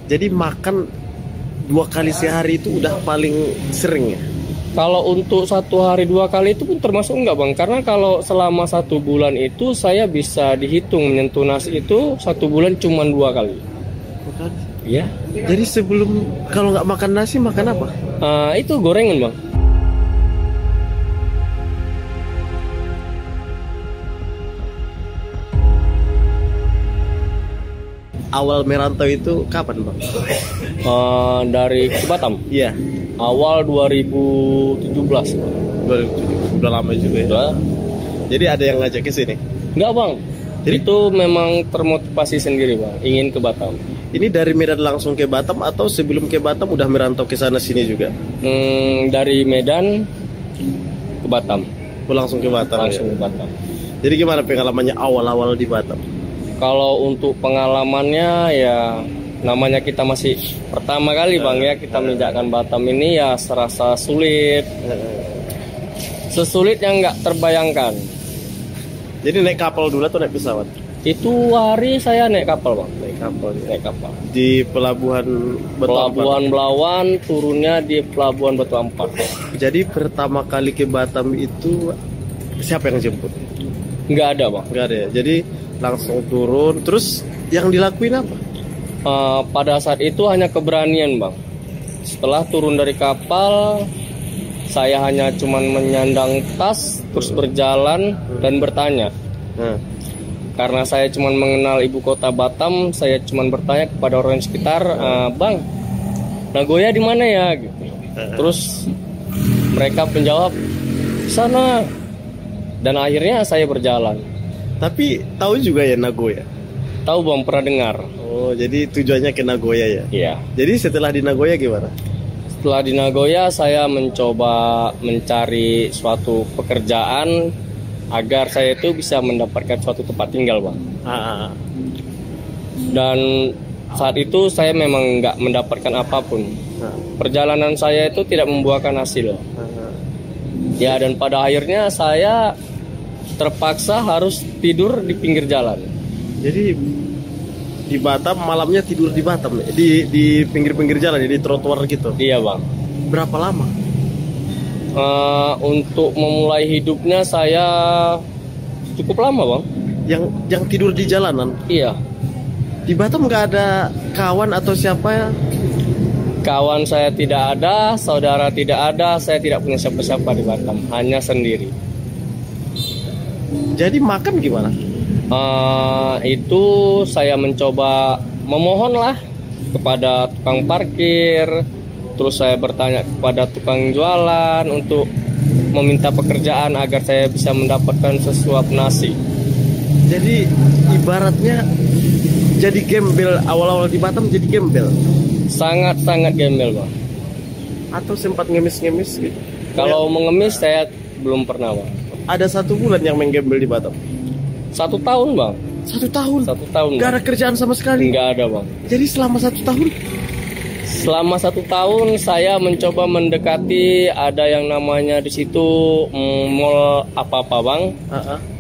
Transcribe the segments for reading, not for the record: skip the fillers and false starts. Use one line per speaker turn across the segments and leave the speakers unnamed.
Jadi makan 2 kali sehari itu udah paling sering ya?
Kalau untuk 1 hari 2 kali itu pun termasuk enggak bang, karena kalau selama 1 bulan itu saya bisa dihitung menyentuh nasi itu 1 bulan cuma 2 kali.
Bukan?
Iya.
Jadi sebelum kalau nggak makan nasi makan apa?
Itu gorengan bang.
Awal merantau itu kapan bang?
Dari ke Batam.
Iya.
Awal 2017.
Udah lama juga ya.
Udah.
Jadi ada yang ngajak ke sini?
Enggak bang.
Jadi
itu memang termotivasi sendiri bang, ingin ke Batam.
Ini dari Medan langsung ke Batam atau sebelum ke Batam udah merantau ke sana sini juga?
Dari Medan ke Batam.
Langsung ke Batam.
Langsung
ya?
ke Batam.
Jadi gimana pengalamannya awal-awal di Batam?
Kalau untuk pengalamannya ya namanya kita masih pertama kali bang ya kita menginjakkan Batam ini ya serasa sulit. Sesulit yang nggak terbayangkan.
Jadi naik kapal dulu atau naik pesawat?
Itu hari saya naik kapal bang.
Naik kapal. Ya.
Naik kapal.
Di pelabuhan Batu
Pelabuhan
Ampar.
Belawan, turunnya di Pelabuhan Batu Ampar.
Jadi pertama kali ke Batam itu siapa yang jemput?
Nggak ada bang.
Nggak ada ya. Jadi langsung turun. Terus yang dilakuin apa?
Pada saat itu hanya keberanian bang. Setelah turun dari kapal, saya hanya cuman menyandang tas, terus berjalan dan bertanya. Karena saya cuman mengenal ibu kota Batam, saya cuman bertanya kepada orang sekitar, bang, Nagoya di mana ya? Gitu. Terus mereka menjawab sana. Dan akhirnya saya berjalan.
Tapi tahu juga ya Nagoya?
Tahu bang, pernah dengar.
Oh, jadi tujuannya ke Nagoya ya?
Iya.
Jadi setelah di Nagoya gimana?
Setelah di Nagoya saya mencoba mencari suatu pekerjaan agar saya itu bisa mendapatkan suatu tempat tinggal bang. Dan saat itu saya memang nggak mendapatkan apapun. Perjalanan saya itu tidak membuahkan hasil. Ya dan pada akhirnya saya terpaksa harus tidur di pinggir jalan.
Jadi di Batam malamnya tidur di Batam di pinggir-pinggir jalan di trotoar gitu.
Iya bang.
Berapa lama?
Untuk memulai hidupnya saya cukup lama bang.
Yang tidur di jalanan?
Iya.
Di Batam nggak ada kawan atau siapa ya?
Kawan saya tidak ada, saudara tidak ada, saya tidak punya siapa-siapa di Batam, hanya sendiri.
Jadi makan gimana?
Itu saya mencoba memohonlah kepada tukang parkir, terus saya bertanya kepada tukang jualan untuk meminta pekerjaan agar saya bisa mendapatkan sesuap nasi.
Jadi ibaratnya jadi gembel, awal-awal di Batam jadi gembel.
Sangat-sangat gembel bang.
Atau sempat ngemis-ngemis gitu?
Kalau mengemis saya belum pernah bang.
Ada 1 bulan yang main gembel di Batam?
1 tahun bang.
1 tahun?
1 tahun.
Gak ada kerjaan sama sekali?
Nggak ada bang.
Jadi selama 1 tahun?
Selama 1 tahun saya mencoba mendekati ada yang namanya di situ mall apa-apa bang.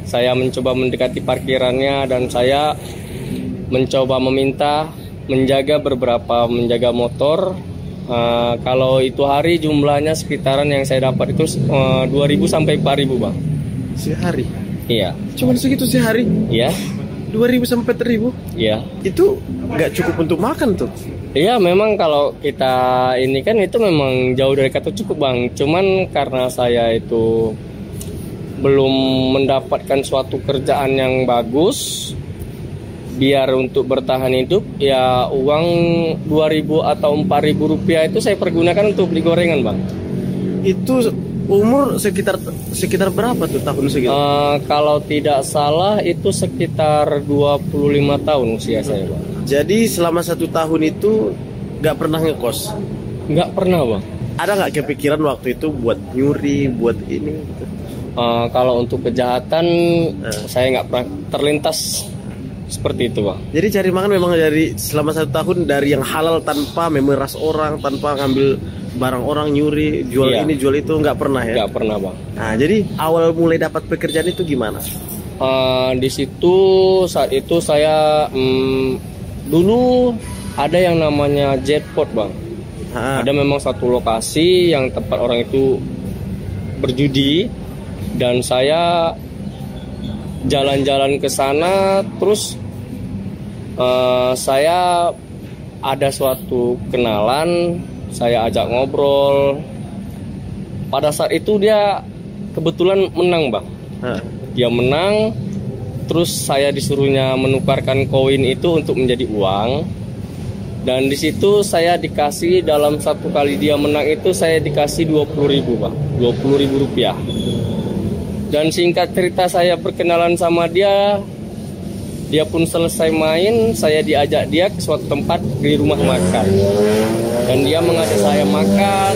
Saya mencoba mendekati parkirannya dan saya mencoba meminta menjaga motor. Kalau itu hari jumlahnya sekitaran yang saya dapat itu 2.000 sampai 4.000 bang.
Sehari?
Iya.
Cuman segitu sehari?
Iya.
2.000 sampai 4.000?
Iya.
Itu nggak cukup untuk makan tuh?
Iya memang kalau kita ini kan itu memang jauh dari kata cukup bang. Cuman karena saya itu belum mendapatkan suatu kerjaan yang bagus, biar untuk bertahan hidup ya uang 2.000 atau 4.000 rupiah itu saya pergunakan untuk beli gorengan bang.
Itu umur sekitar berapa tuh tahun segitu?
Kalau tidak salah itu sekitar 25 tahun usia saya bang.
Jadi selama 1 tahun itu nggak pernah ngekos?
Nggak pernah bang.
Ada nggak kepikiran waktu itu buat nyuri, buat ini gitu?
Kalau untuk kejahatan saya nggak pernah terlintas seperti itu bang.
Jadi cari makan memang dari selama 1 tahun dari yang halal tanpa memeras orang, tanpa ngambil barang orang, nyuri, jual ini jual itu nggak pernah ya?
Nggak pernah bang.
Nah jadi awal mulai dapat pekerjaan itu gimana?
Di situ saat itu saya dulu ada yang namanya jackpot bang. Ada memang satu lokasi yang tempat orang itu berjudi, dan saya jalan-jalan ke sana. Terus saya ada suatu kenalan, saya ajak ngobrol. Pada saat itu dia kebetulan menang bang. Dia menang, terus saya disuruhnya menukarkan koin itu untuk menjadi uang. Dan di situ saya dikasih, dalam satu kali dia menang itu saya dikasih 20.000 bang, 20.000 rupiah. Dan singkat cerita saya perkenalan sama dia, dia pun selesai main, saya diajak dia ke suatu tempat di rumah makan. Dan dia mengajak saya makan,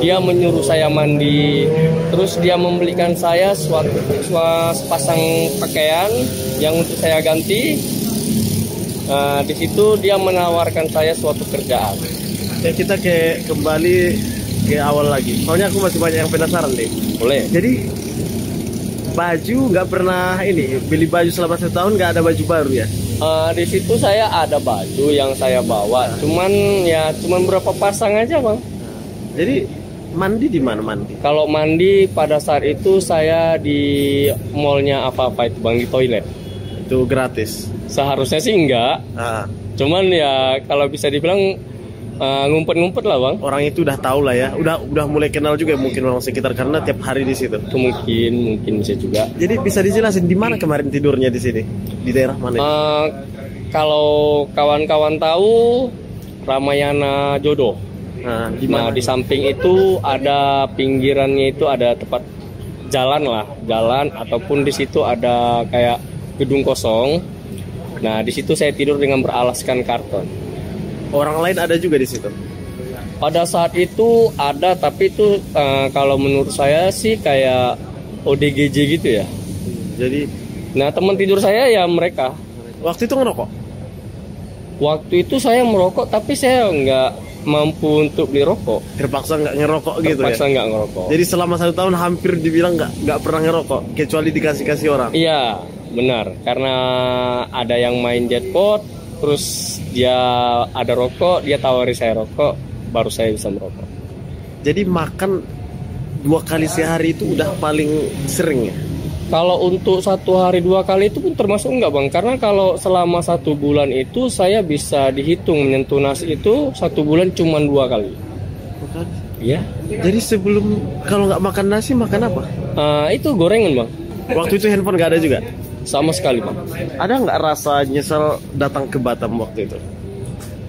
dia menyuruh saya mandi, terus dia membelikan saya sepasang pakaian yang untuk saya ganti. Di situ dia menawarkan saya suatu kerjaan.
Ya, kita kembali ke awal lagi. Soalnya aku masih banyak yang penasaran deh.
Boleh.
Jadi baju nggak pernah ini beli baju selama 1 tahun, nggak ada baju baru ya?
Di situ saya ada baju yang saya bawa, cuman berapa pasang aja bang.
Jadi mandi di mana mandi?
Kalau mandi pada saat itu saya di mallnya apa-apa itu bang, di toilet.
Itu gratis?
Seharusnya sih enggak. Cuman ya kalau bisa dibilang ngumpet-ngumpet lah bang.
Orang itu udah tahu lah ya, udah mulai kenal juga mungkin orang sekitar karena tiap hari di situ.
Mungkin bisa juga.
Jadi bisa dijelasin di mana kemarin tidurnya di sini? Di daerah mana?
Kalau kawan-kawan tahu Ramayana Jodoh. Nah, di samping itu ada pinggirannya itu ada tempat jalan ataupun di situ ada kayak gedung kosong. Nah, di situ saya tidur dengan beralaskan karton.
Orang lain ada juga di situ?
Pada saat itu ada, tapi itu kalau menurut saya sih kayak ODGJ gitu ya.
Jadi,
nah teman tidur saya ya mereka.
Waktu itu ngerokok?
Waktu itu saya merokok, tapi saya nggak mampu untuk beli rokok.
Terpaksa nggak ngerokok gitu ya?
Terpaksa nggak ngerokok.
Jadi selama 1 tahun hampir dibilang nggak pernah ngerokok, kecuali dikasih orang?
Iya, benar. Karena ada yang main jackpot, terus dia ada rokok, dia tawari saya rokok, baru saya bisa merokok.
Jadi makan 2 kali sehari itu udah paling sering ya?
Kalau untuk 1 hari 2 kali itu pun termasuk enggak bang, karena kalau selama 1 bulan itu saya bisa dihitung menyentuh nasi itu 1 bulan cuma 2 kali.
Bukan?
Iya.
Jadi sebelum kalau nggak makan nasi makan apa?
Itu gorengan bang.
Waktu itu handphone nggak ada juga?
Sama sekali bang.
Ada nggak rasa nyesel datang ke Batam waktu itu?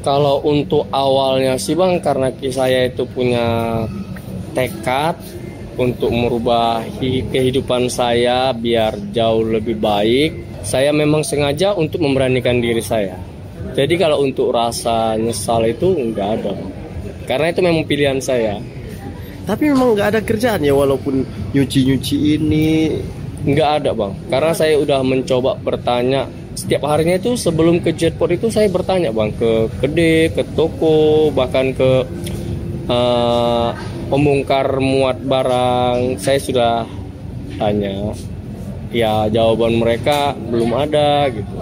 Kalau untuk awalnya sih bang, karena saya itu punya tekad untuk merubah kehidupan saya biar jauh lebih baik. Saya memang sengaja untuk memberanikan diri saya. Jadi kalau untuk rasa nyesal itu nggak ada bang. Karena itu memang pilihan saya.
Tapi memang nggak ada kerjaan ya, walaupun nyuci-nyuci ini?
Nggak ada bang, karena saya udah mencoba bertanya setiap harinya itu. Sebelum ke jackpot itu saya bertanya bang, ke kedai, ke toko, bahkan ke pembongkar muat barang. Saya sudah tanya, ya jawaban mereka belum ada gitu.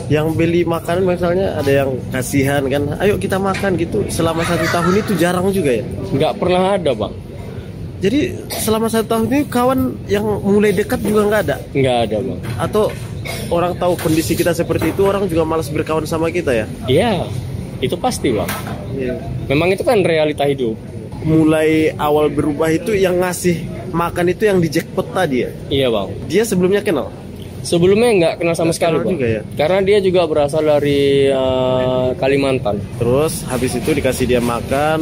Yang beli makanan misalnya ada yang kasihan kan, ayo kita makan gitu, selama 1 tahun itu jarang juga ya?
Nggak pernah ada bang.
Jadi selama 1 tahun ini kawan yang mulai dekat juga nggak ada?
Nggak ada bang.
Atau orang tahu kondisi kita seperti itu, orang juga malas berkawan sama kita ya?
Iya, itu pasti bang.
Iya.
Memang itu kan realita hidup.
Mulai awal berubah itu yang ngasih makan itu yang di jackpot tadi ya?
Iya bang.
Dia sebelumnya kenal?
Sebelumnya nggak kenal sama sekali bang.
Juga ya?
Karena dia juga berasal dari Kalimantan.
Terus habis itu dikasih dia makan,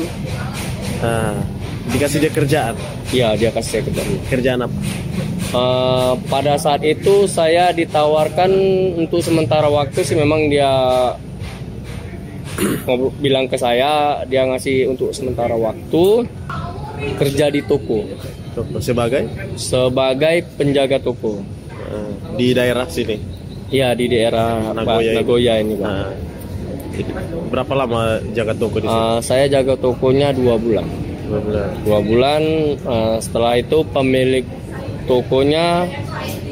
dikasih dia kerjaan.
Iya, dia kasih saya kerjaan.
Kerjaan apa?
Pada saat itu saya ditawarkan untuk sementara waktu sih, memang dia bilang ke saya dia ngasih untuk sementara waktu kerja di toko. Sebagai penjaga toko.
Di daerah sini?
Iya, di daerah Nagoya ini bang.
Berapa lama jaga toko di sini?
Saya jaga tokonya 2 bulan. 2 bulan. Setelah itu pemilik tokonya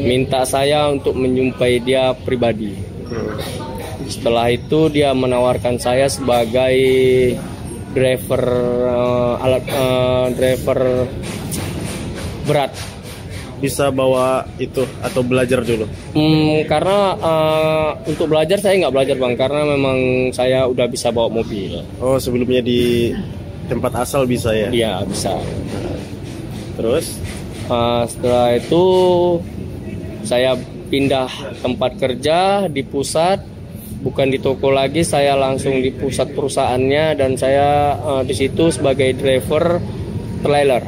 minta saya untuk menjumpai dia pribadi. Setelah itu dia menawarkan saya sebagai driver driver berat.
Bisa bawa itu atau belajar dulu?
Karena untuk belajar saya nggak belajar bang, karena memang saya udah bisa bawa mobil.
Oh, sebelumnya di tempat asal bisa ya?
Iya bisa.
Terus?
Setelah itu saya pindah tempat kerja di pusat, bukan di toko lagi, saya langsung di pusat perusahaannya, dan saya di situ sebagai driver trailer.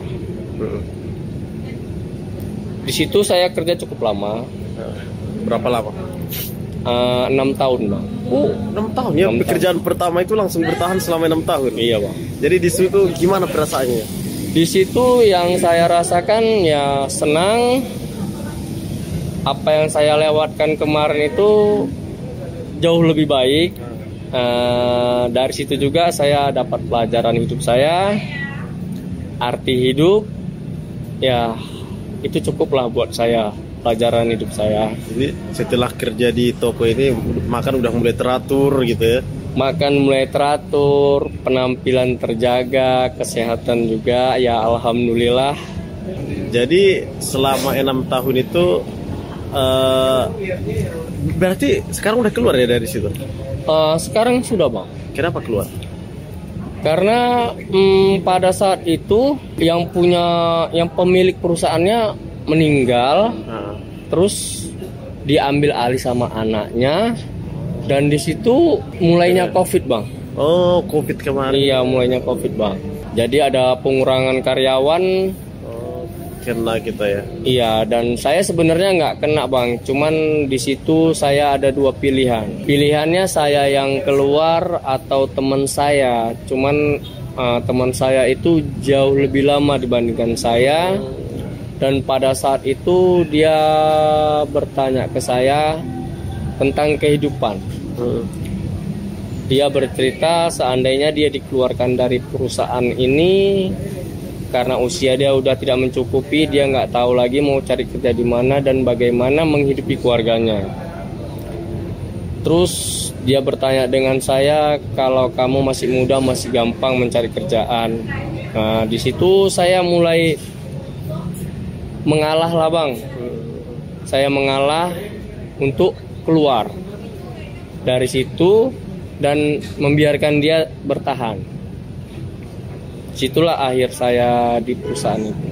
Di situ saya kerja cukup lama.
Berapa lama?
6 tahun bang.
Oh, 6 tahun ya. Pekerjaan pertama itu langsung bertahan selama 6 tahun.
Iya bang.
Jadi di situ gimana perasaannya?
Di situ yang saya rasakan ya senang. Apa yang saya lewatkan kemarin itu jauh lebih baik. Dari situ juga saya dapat pelajaran hidup saya, arti hidup. Ya itu cukuplah buat saya, pelajaran hidup saya.
Jadi setelah kerja di toko ini makan udah mulai teratur gitu ya?
Makan mulai teratur, penampilan terjaga, kesehatan juga ya alhamdulillah.
Jadi selama 6 tahun itu berarti sekarang udah keluar ya dari situ?
Sekarang sudah bang.
Kenapa keluar?
Karena pada saat itu yang pemilik perusahaannya meninggal, terus diambil alih sama anaknya, dan di situ mulainya COVID bang.
Oh, COVID kemarin?
Iya, mulainya COVID bang. Jadi ada pengurangan karyawan.
Kena kita ya? Iya,
dan saya sebenarnya nggak kena bang, cuman di situ saya ada 2 pilihan. Pilihannya saya yang keluar atau teman saya, cuman teman saya itu jauh lebih lama dibandingkan saya, dan pada saat itu dia bertanya ke saya tentang kehidupan. Dia bercerita seandainya dia dikeluarkan dari perusahaan ini karena usia dia udah tidak mencukupi, dia nggak tahu lagi mau cari kerja di mana dan bagaimana menghidupi keluarganya. Terus dia bertanya dengan saya, kalau kamu masih muda masih gampang mencari kerjaan. Nah, di situ saya mulai mengalah lah bang. Saya mengalah untuk keluar dari situ dan membiarkan dia bertahan. Situlah akhir saya di perusahaan itu.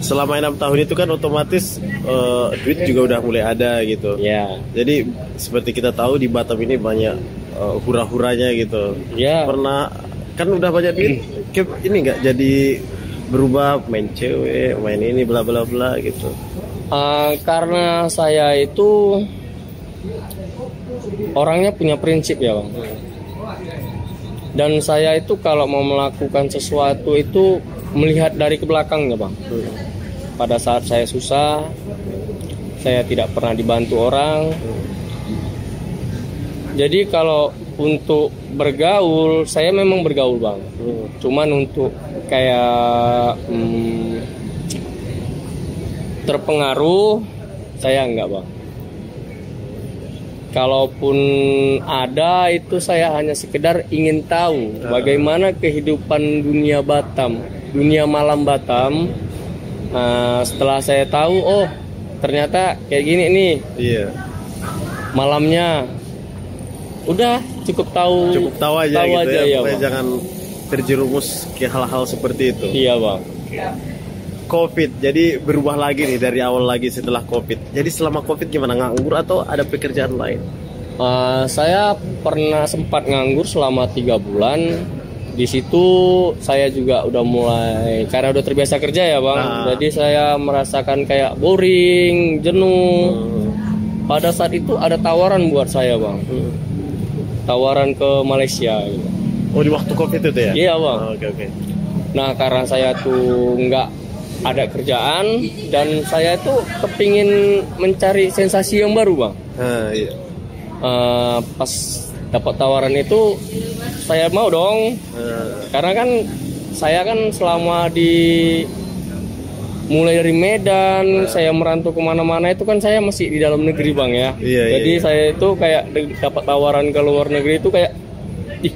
Selama 6 tahun itu kan otomatis duit juga udah mulai ada gitu.
Ya.
Jadi seperti kita tahu di Batam ini banyak hura-huranya gitu.
Ya.
Pernah kan udah banyak duit, ini nggak jadi berubah main cewek, main ini bla bla bla gitu.
Karena saya itu orangnya punya prinsip ya bang. Dan saya itu kalau mau melakukan sesuatu itu melihat dari ke belakangnya bang. Pada saat saya susah, saya tidak pernah dibantu orang. Jadi kalau untuk bergaul, saya memang bergaul bang. Cuman untuk kayak terpengaruh, saya enggak bang. Kalaupun ada, itu saya hanya sekedar ingin tahu bagaimana kehidupan dunia Batam, dunia malam Batam. Setelah saya tahu, oh ternyata kayak gini nih. Iya. Malamnya, udah cukup tahu
aja gitu
aja,
ya.
Bang.
Jangan terjerumus ke hal-hal seperti itu.
Iya bang.
COVID, jadi berubah lagi nih dari awal lagi setelah COVID. Jadi selama COVID gimana, nganggur atau ada pekerjaan lain?
Saya pernah sempat nganggur selama 3 bulan. Di situ saya juga udah mulai, karena udah terbiasa kerja ya bang. Jadi saya merasakan kayak boring, jenuh. Pada saat itu ada tawaran buat saya bang. Tawaran ke Malaysia gitu.
Oh, di waktu COVID itu ya?
Iya bang.
Oke.
Nah karena saya tuh nggak ada kerjaan dan saya tuh kepingin mencari sensasi yang baru bang.
Iya.
Pas dapat tawaran itu saya mau dong. Karena kan saya kan selama di mulai dari Medan, saya merantau kemana-mana itu kan saya masih di dalam negeri bang ya. Jadi saya itu kayak dapat tawaran ke luar negeri itu kayak, ih,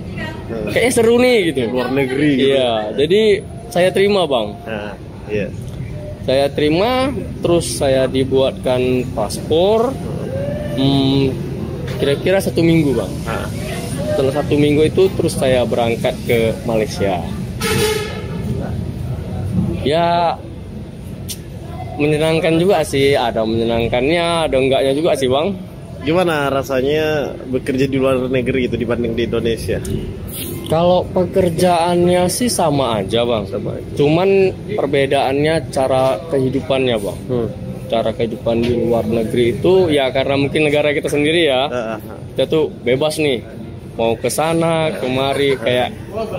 kayaknya seru nih gitu.
Luar negeri. Gitu.
Iya, jadi saya terima bang.
Iya.
Saya terima, terus saya dibuatkan paspor. Kira-kira 1 minggu bang. Setelah 1 minggu itu terus saya berangkat ke Malaysia. Ya menyenangkan juga sih, ada menyenangkannya, ada enggaknya juga sih bang.
Gimana rasanya bekerja di luar negeri itu dibanding di Indonesia?
Kalau pekerjaannya sih sama aja bang, cuman perbedaannya cara kehidupannya bang. Cara kehidupan di luar negeri itu ya karena mungkin negara kita sendiri ya, kita tuh bebas nih mau ke sana kemari kayak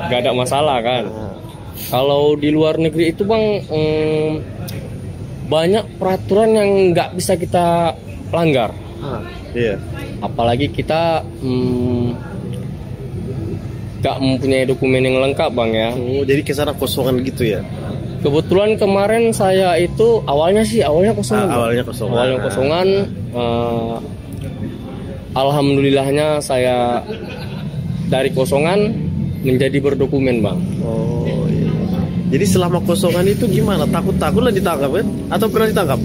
gak ada masalah kan. Kalau di luar negeri itu bang, banyak peraturan yang nggak bisa kita langgar.
Iya.
Apalagi kita nggak mempunyai dokumen yang lengkap bang ya.
Jadi kesana kosongan gitu ya.
Kebetulan kemarin saya itu awalnya kosongan. Awalnya kosongan. Alhamdulillahnya saya dari kosongan menjadi berdokumen bang.
Iya. Jadi selama kosongan itu gimana? Takut lah ditangkap kan? Atau pernah ditangkap?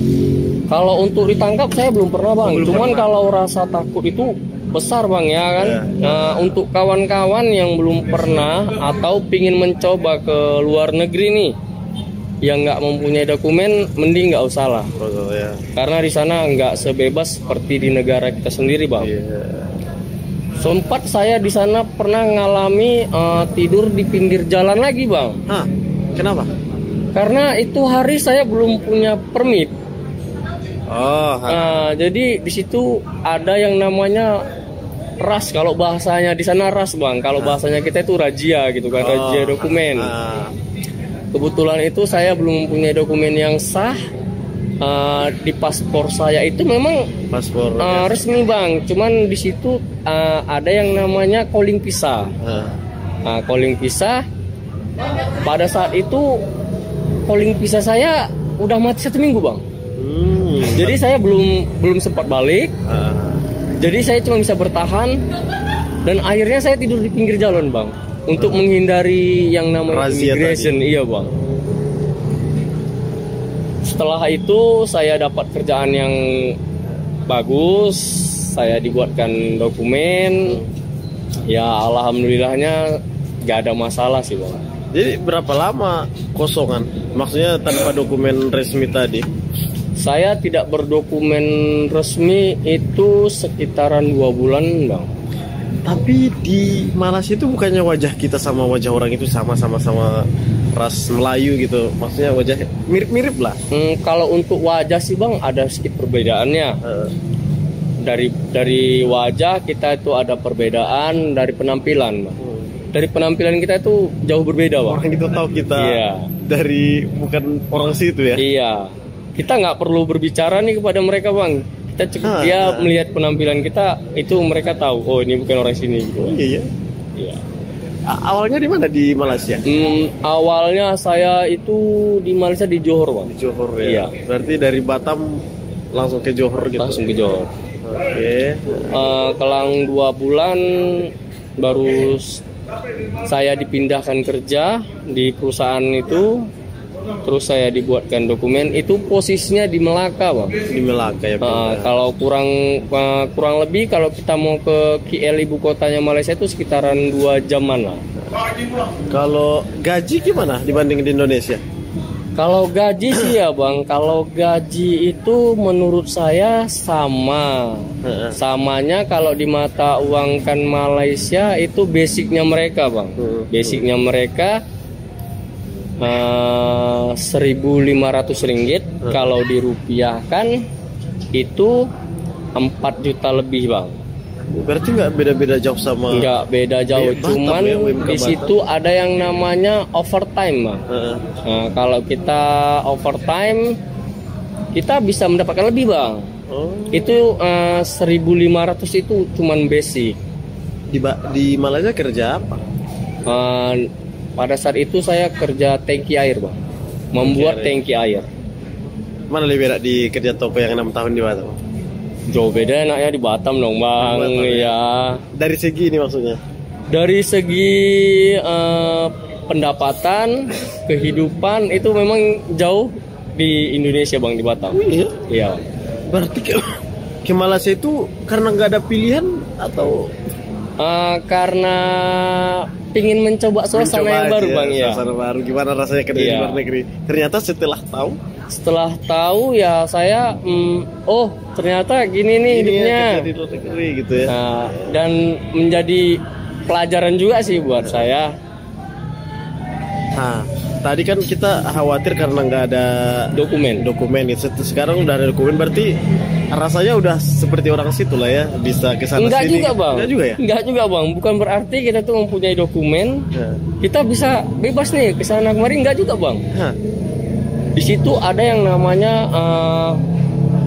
Kalau untuk ditangkap saya belum pernah bang. Cuman kalau rasa takut itu besar bang ya kan. Nah, untuk kawan-kawan yang belum pernah atau pingin mencoba ke luar negeri nih, yang nggak mempunyai dokumen, mending nggak usah lah. Karena di sana nggak sebebas seperti di negara kita sendiri bang. Sempat saya di sana pernah ngalami tidur di pinggir jalan lagi bang.
Kenapa?
Karena itu hari saya belum punya permit. Jadi di situ ada yang namanya ras. Kalau bahasanya di sana ras bang. Kalau bahasanya kita itu razia gitu kan, razia dokumen. Kebetulan itu saya belum punya dokumen yang sah. Di paspor saya itu memang
paspor
resmi bang. Cuman di situ ada yang namanya calling visa. Calling visa. Pada saat itu calling visa saya udah mati 1 minggu bang. Jadi saya belum sempat balik. Jadi saya cuma bisa bertahan dan akhirnya saya tidur di pinggir jalan bang untuk menghindari yang namanya immigration. Iya bang. Setelah itu saya dapat kerjaan yang bagus, saya dibuatkan dokumen. Ya alhamdulillahnya gak ada masalah sih bang.
Jadi berapa lama kosongan? Maksudnya tanpa dokumen resmi tadi?
Saya tidak berdokumen resmi itu sekitaran 2 bulan bang.
Tapi di Malaysia itu bukannya wajah kita sama wajah orang itu sama-sama ras Melayu gitu? Maksudnya wajah mirip-mirip lah.
Kalau untuk wajah sih bang ada sedikit perbedaannya. Dari wajah kita itu ada perbedaan dari penampilan bang. Dari penampilan kita itu jauh berbeda bang.
Orang itu tahu kita dari bukan orang situ ya.
Iya. Kita nggak perlu berbicara nih kepada mereka bang. Kita cukup dia melihat penampilan kita itu mereka tahu. Oh ini bukan orang sini. Gitu.
Iya. Awalnya di mana di Malaysia?
Awalnya saya itu di Malaysia di Johor bang.
Di Johor ya. Iya. Berarti dari Batam langsung ke Johor gitu.
Langsung ke Johor.
Oke.
Kelang 2 bulan baru saya dipindahkan kerja di perusahaan itu, terus saya dibuatkan dokumen. Itu posisinya di Melaka bang.
Di Melaka ya.
Kalau kurang lebih kalau kita mau ke KL ibu kotanya Malaysia itu sekitaran 2 jaman lah.
Kalau gaji gimana dibanding di Indonesia?
Kalau gaji sih ya bang, kalau gaji itu menurut saya sama. Samanya kalau di mata uang kan Malaysia itu basicnya mereka bang. Basicnya mereka 1.500 ringgit. Kalau dirupiahkan itu 4 juta lebih bang.
Berarti nggak beda-beda jauh sama?
Nggak beda jauh, cuman ya, di situ ada yang namanya overtime bang. Nah, kalau kita overtime kita bisa mendapatkan lebih bang. Itu 1.500 itu cuman basic.
Di Malaysia kerja apa?
Pada saat itu saya kerja tangki air bang, membuat tangki air.
Mana lebih enak di kerja toko yang 6 tahun di Batam?
Jauh beda enaknya di Batam dong bang.
Batam,
Ya.
Dari segi ini maksudnya?
Dari segi pendapatan, kehidupan itu memang jauh di Indonesia bang, di Batam.
Iya.
Iya.
Berarti ke Malaysia itu karena nggak ada pilihan atau
Karena pingin mencoba suasana yang baru
aja,
bang ya.
suasana baru, gimana rasanya kerja di
Iya.
luar negeri? Ternyata
Setelah tahu ya saya, oh ternyata gini nih
ini
hidupnya.
ya kerja di luar negeri gitu ya.
Nah, dan menjadi pelajaran juga sih buat saya.
Nah, tadi kan kita khawatir karena nggak ada
Dokumen.
gitu. Sekarang udah ada dokumen, berarti rasanya udah seperti orang situ lah ya, bisa ke sana
Enggak
sini.
juga bang.
Enggak juga ya?
Enggak juga bang. Bukan berarti kita tuh mempunyai dokumen,
Nah.
kita bisa bebas nih ke sana kemari. Enggak juga bang.
Hah.
Di situ ada yang namanya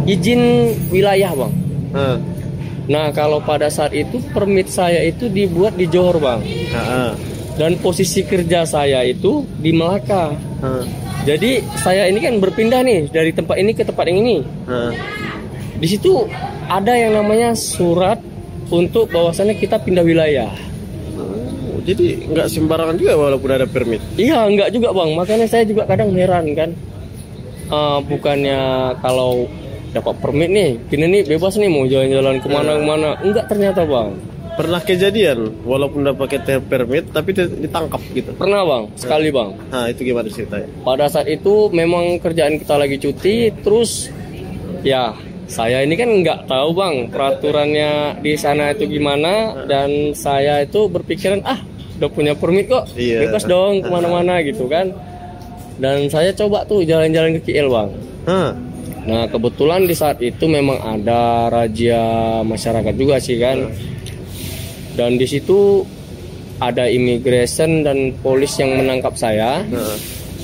izin wilayah bang.
Hah.
Nah kalau pada saat itu permit saya itu dibuat di Johor bang.
Hah.
Dan posisi kerja saya itu di Melaka.
Hah.
Jadi saya ini kan berpindah nih dari tempat ini ke tempat yang ini.
Hah.
Di situ ada yang namanya surat untuk bahwasannya kita pindah wilayah.
Oh, jadi nggak sembarangan juga walaupun ada permit.
Iya, enggak juga bang. Makanya saya juga kadang heran kan. Bukannya kalau dapat permit nih, gini nih bebas nih mau jalan-jalan kemana-kemana. Enggak ternyata bang.
Pernah kejadian walaupun udah pakai permit tapi ditangkap gitu.
Pernah bang, sekali bang.
Nah itu gimana ceritanya?
Pada saat itu memang kerjaan kita lagi cuti, terus ya saya ini kan nggak tahu bang peraturannya di sana itu gimana, dan saya itu berpikiran udah punya permit kok,
Iya.
bebas dong kemana-mana gitu kan. Dan saya coba tuh jalan-jalan ke KL bang.
Hah.
Nah kebetulan di saat itu memang ada razia masyarakat juga sih kan. Dan di situ ada immigration dan polis yang menangkap saya.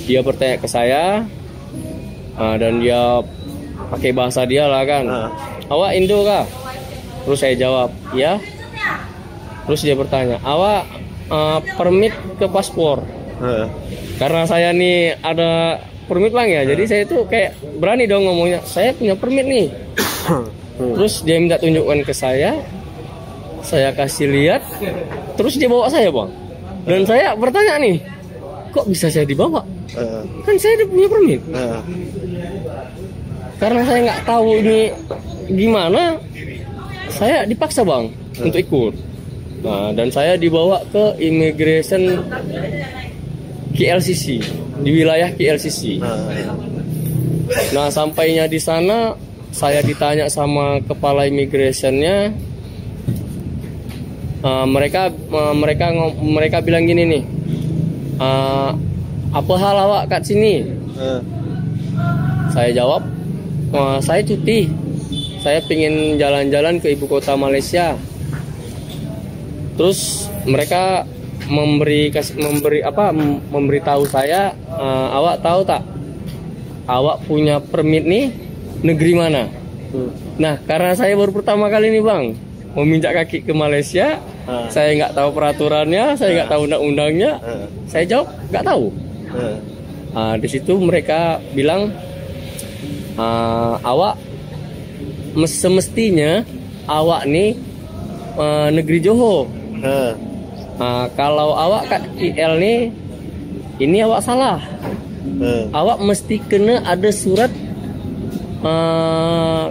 Dia bertanya ke saya, dan dia pakai bahasa dia lah kan. Awak Indo kah? Terus saya jawab, ya. Terus dia bertanya, awak permit ke paspor? Karena saya nih ada permit bang ya, jadi saya tuh kayak berani dong ngomongnya, saya punya permit nih. Terus dia minta tunjukkan ke saya kasih lihat, terus dia bawa saya bang. Dan saya bertanya nih, kok bisa saya dibawa? Kan saya udah punya permit. Karena saya nggak tahu ini gimana, saya dipaksa bang untuk ikut. Nah, dan saya dibawa ke immigration KLCC, di wilayah KLCC. Nah, sampainya di sana, saya ditanya sama kepala immigrationnya. Mereka bilang gini nih, apa hal awak kat sini? Saya jawab, saya cuti, saya pingin jalan-jalan ke ibu kota Malaysia. Terus mereka memberitahu saya, awak tahu tak, awak punya permit nih negeri mana? Nah karena saya baru pertama kali nih bang meminjak kaki ke Malaysia, saya nggak tahu peraturannya, saya nggak tahu undang-undangnya, saya jawab nggak tahu. Di situ mereka bilang, awak semestinya awak nih negeri Johor. Kalau awak kat KL nih, ini awak salah. Awak mesti kena ada surat,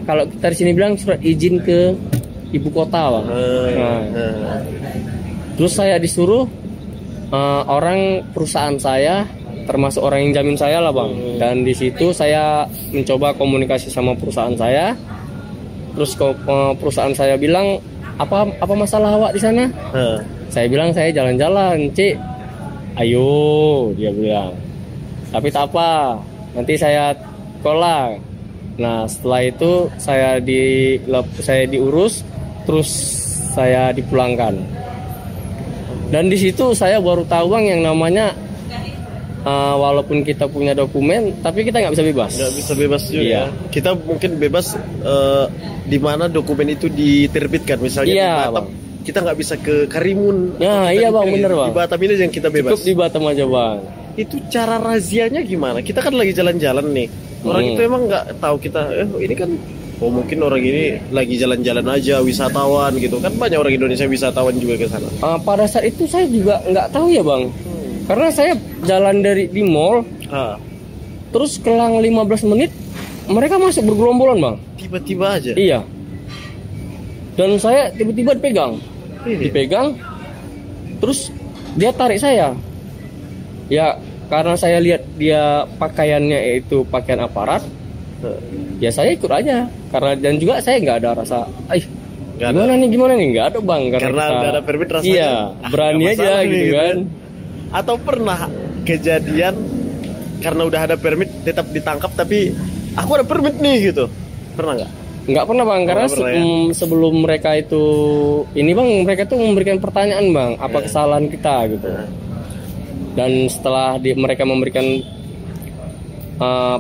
kalau kita di sini bilang surat izin ke ibu kota bang. Terus saya disuruh orang perusahaan saya, termasuk orang yang jamin saya lah bang. Dan di situ saya mencoba komunikasi sama perusahaan saya. Terus perusahaan saya bilang, apa masalah awak di sana? Saya bilang saya jalan-jalan, Cik. Ayo, dia bilang. Tapi tak apa, nanti saya kolak. Nah setelah itu saya diurus, terus saya dipulangkan. Dan di situ saya baru tahu bang yang namanya walaupun kita punya dokumen, tapi kita nggak bisa bebas.
Nggak bisa bebas juga.
Iya.
Kita mungkin bebas di mana dokumen itu diterbitkan, misalnya
Iya,
di Batam. kita nggak bisa ke Karimun.
Nah,
Kita
iya
di-
bang, bener bang.
Di Batam ini aja yang kita bebas.
Cukup di Batam aja bang.
Itu cara razianya gimana? Kita kan lagi jalan-jalan nih. Orang itu emang nggak tahu kita. Ini kan. Oh mungkin orang ini lagi jalan-jalan aja, wisatawan gitu kan, banyak orang Indonesia wisatawan juga ke sana.
Pada saat itu saya juga nggak tahu ya bang, karena saya jalan dari di mall, terus kelang 15 menit mereka masuk bergerombolan bang.
Tiba-tiba aja.
Iya. Dan saya tiba-tiba
Ini.
dipegang, terus dia tarik saya. Ya karena saya lihat dia pakaiannya itu pakaian aparat, ya saya ikut aja. Karena dan juga saya nggak ada rasa,
Nggak
gimana nih nggak ada bang.
Karena
kita-
udah ada permit rasanya.
Iya, berani
nggak
aja
masalah nih,
gitu kan.
Atau pernah kejadian karena udah ada permit tetap ditangkap tapi aku ada permit nih gitu. Pernah nggak?
Nggak pernah bang, karena
nggak pernah, ya?
sebelum mereka itu ini bang, mereka tuh memberikan pertanyaan bang, apa
Iya.
kesalahan kita gitu. Dan setelah mereka memberikan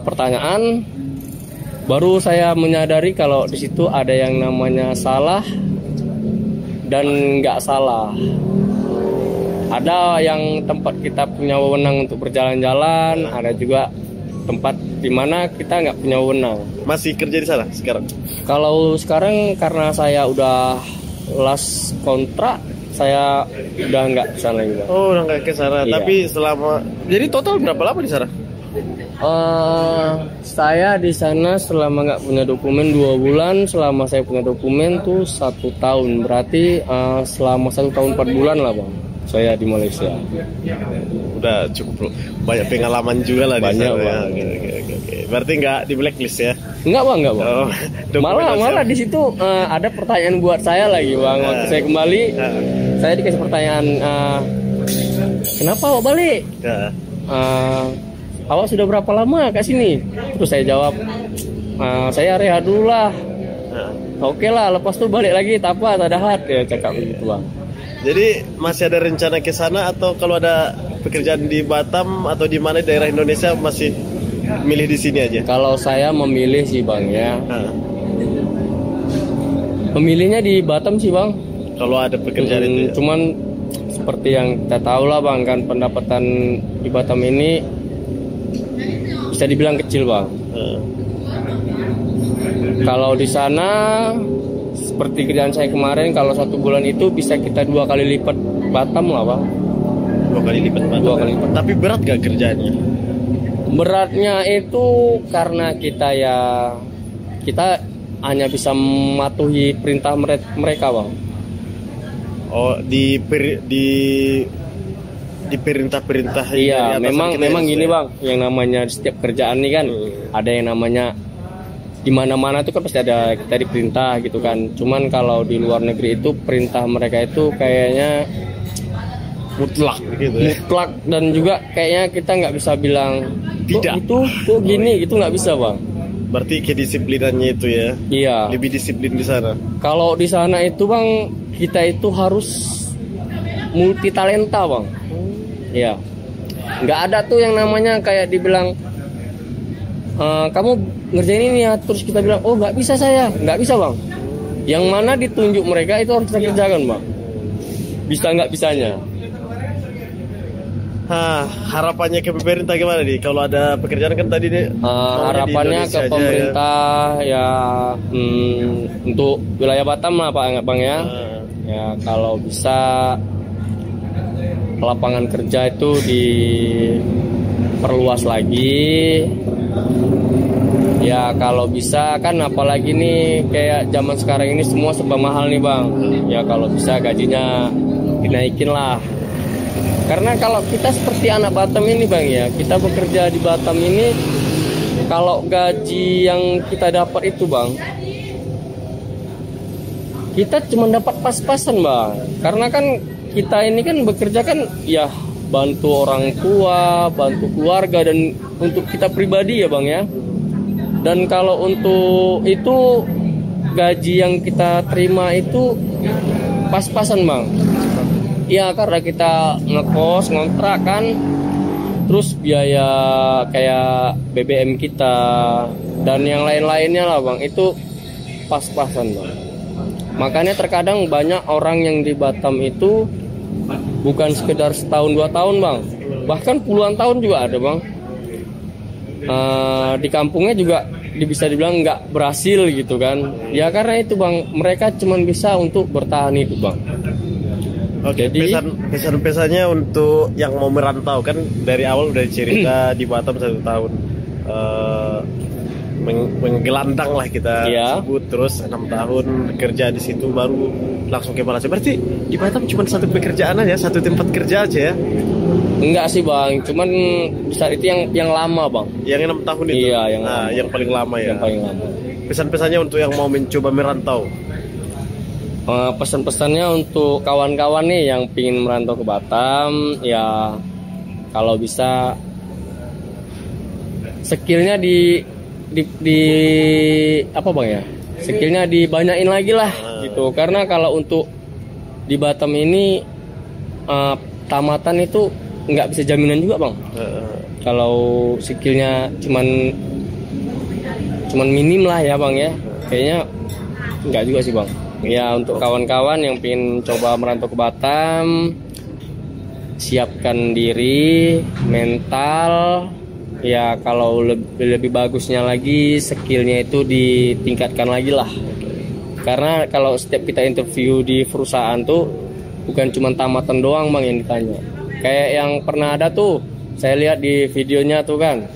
pertanyaan, baru saya menyadari kalau di situ ada yang namanya salah dan nggak salah. Ada yang tempat kita punya wewenang untuk berjalan-jalan, ada juga tempat di mana kita nggak punya wewenang.
Masih kerja di sana sekarang?
Kalau sekarang karena saya udah last kontrak, saya udah nggak di sana juga.
Oh, udah nggak ke sana.
Iya.
Tapi selama jadi total berapa lama di sana?
Saya di sana selama nggak punya dokumen 2 bulan, selama saya punya dokumen tuh 1 tahun. Berarti selama 1 tahun 4 bulan lah bang. Saya di Malaysia.
Udah cukup banyak pengalaman juga lah di
Banyak,
sana.
Bang.
Oke. Berarti nggak di blacklist ya?
Enggak bang, enggak bang.
Oh, dokumen
Malah
siap.
di situ ada pertanyaan buat saya lagi bang. Waktu saya kembali, saya dikasih pertanyaan, kenapa awak balik?
Ya.
Awak sudah berapa lama ke sini? Terus saya jawab, saya rehat dulu lah.
Nah.
Oke lah, lepas tuh balik lagi, tapa tak ada hat ya, cakap begitu bang.
Jadi masih ada rencana ke sana atau kalau ada pekerjaan di Batam atau di mana daerah Indonesia masih milih di sini aja?
Kalau saya memilih sih bang ya,
Nah,
memilihnya di Batam sih bang.
kalau ada pekerjaan itu ya.
Cuman seperti yang kita tahu lah bang, kan pendapatan di Batam ini bisa dibilang kecil bang.
Nah,
Kalau di sana seperti kerjaan saya kemarin, kalau 1 bulan itu bisa kita 2 kali lipat Batam lah bang.
2 kali lipat Batam.
2 kali lipat.
Tapi berat gak kerjaannya?
Beratnya itu karena kita hanya bisa mematuhi perintah mereka bang.
Oh, di perintah-perintah dari
Iya,
atasan kita
memang
ya,
gini
ya?
bang, yang namanya di setiap kerjaan nih kan ada yang namanya di mana-mana tuh kan pasti ada kita diperintah gitu kan. Cuman kalau di luar negeri itu perintah mereka itu kayaknya
mutlak gitu ya.
mutlak, dan juga kayaknya kita nggak bisa bilang
Tidak.
tuh gini gitu, nggak bisa bang.
Berarti kedisiplinannya itu ya.
Iya.
Lebih disiplin di sana.
Kalau di sana itu bang, kita itu harus multi talenta bang. Iya. Nggak ada tuh yang namanya kayak dibilang kamu ngerjain ini ya, terus kita bilang oh nggak bisa saya, nggak bisa bang. Yang mana ditunjuk mereka itu harus kita kerjakan bang. Bisa nggak bisanya.
Harapannya ke pemerintah gimana nih? Kalau ada pekerjaan kan tadi nih.
Harapannya ke pemerintah ya, untuk wilayah Batam lah Pak Bang ya. Ya kalau bisa lapangan kerja itu diperluas lagi. Ya kalau bisa kan, apalagi nih kayak zaman sekarang ini semua serba mahal nih Bang. Ya kalau bisa gajinya dinaikin lah. Karena kalau kita seperti anak Batam ini Bang ya, kita bekerja di Batam ini, kalau gaji yang kita dapat itu Bang, kita cuma dapat pas-pasan Bang. Karena kan kita ini kan bekerja kan ya bantu orang tua, bantu keluarga, dan untuk kita pribadi ya Bang ya. Dan kalau untuk itu gaji yang kita terima itu pas-pasan Bang. Ya karena kita ngekos, ngontrak kan, terus biaya kayak BBM kita dan yang lain-lainnya lah Bang, itu pas-pasan Bang. Makanya terkadang banyak orang yang di Batam itu bukan sekedar setahun 2 tahun bang, bahkan puluhan tahun juga ada bang. Di kampungnya juga bisa dibilang nggak berhasil gitu kan. Ya karena itu bang, mereka cuma bisa untuk bertahan hidup bang.
Oke,
Jadi
pesan-pesannya untuk yang mau merantau, kan dari awal udah cerita di Batam 1 tahun menggelandang lah kita
Iya.
sebut, terus 6 tahun kerja di situ baru langsung ke Malaysia. Berarti di Batam cuma satu pekerjaan aja, satu tempat kerja aja ya?
enggak sih bang, cuman saat itu yang lama bang.
Yang 6 tahun itu?
Iya, yang lama.
yang paling lama ya.
Yang paling lama.
Pesan-pesannya untuk yang mau mencoba merantau.
Pesan-pesannya untuk kawan-kawan nih yang pingin merantau ke Batam, ya kalau bisa skillnya di apa bang ya? Skillnya dibanyain lagi lah gitu. Karena kalau untuk di Batam ini tamatan itu nggak bisa jaminan juga bang. Kalau skillnya cuman minim lah ya bang ya. Kayaknya nggak juga sih bang. Ya untuk kawan-kawan yang pengen coba merantau ke Batam, siapkan diri, mental. Ya kalau lebih bagusnya lagi skillnya itu ditingkatkan lagi lah. Karena kalau setiap kita interview di perusahaan tuh bukan cuma tamatan doang bang yang ditanya. Kayak yang pernah ada tuh, saya lihat di videonya tuh kan,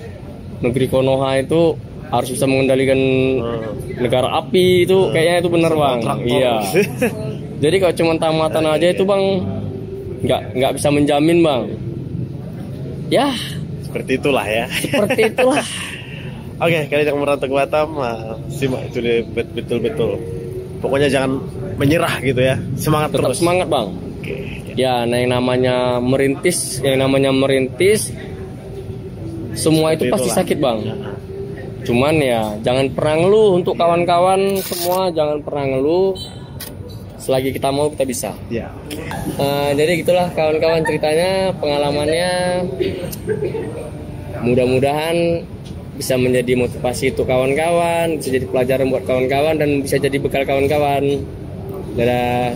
negeri Konoha itu harus bisa mengendalikan negara api itu, kayaknya itu bener bang. Iya. Jadi kalau cuma tamatan aja itu bang nggak bisa menjamin bang. Ya
Seperti itulah ya.
seperti itulah.
Oke, kalian yang merantau ke Batam, simak itu deh, betul-betul. Pokoknya jangan menyerah gitu ya. Semangat
Tetap
terus.
semangat bang.
Oke.
Ya, nah yang namanya merintis semua itu pasti
Itulah.
sakit bang. Cuman ya jangan pernah ngeluh, untuk kawan-kawan semua jangan pernah ngeluh. Selagi kita mau kita bisa.
Ya.
Jadi gitulah kawan-kawan ceritanya, pengalamannya. Mudah-mudahan bisa menjadi motivasi untuk kawan-kawan, bisa jadi pelajaran buat kawan-kawan dan bisa jadi bekal kawan-kawan. Dadah.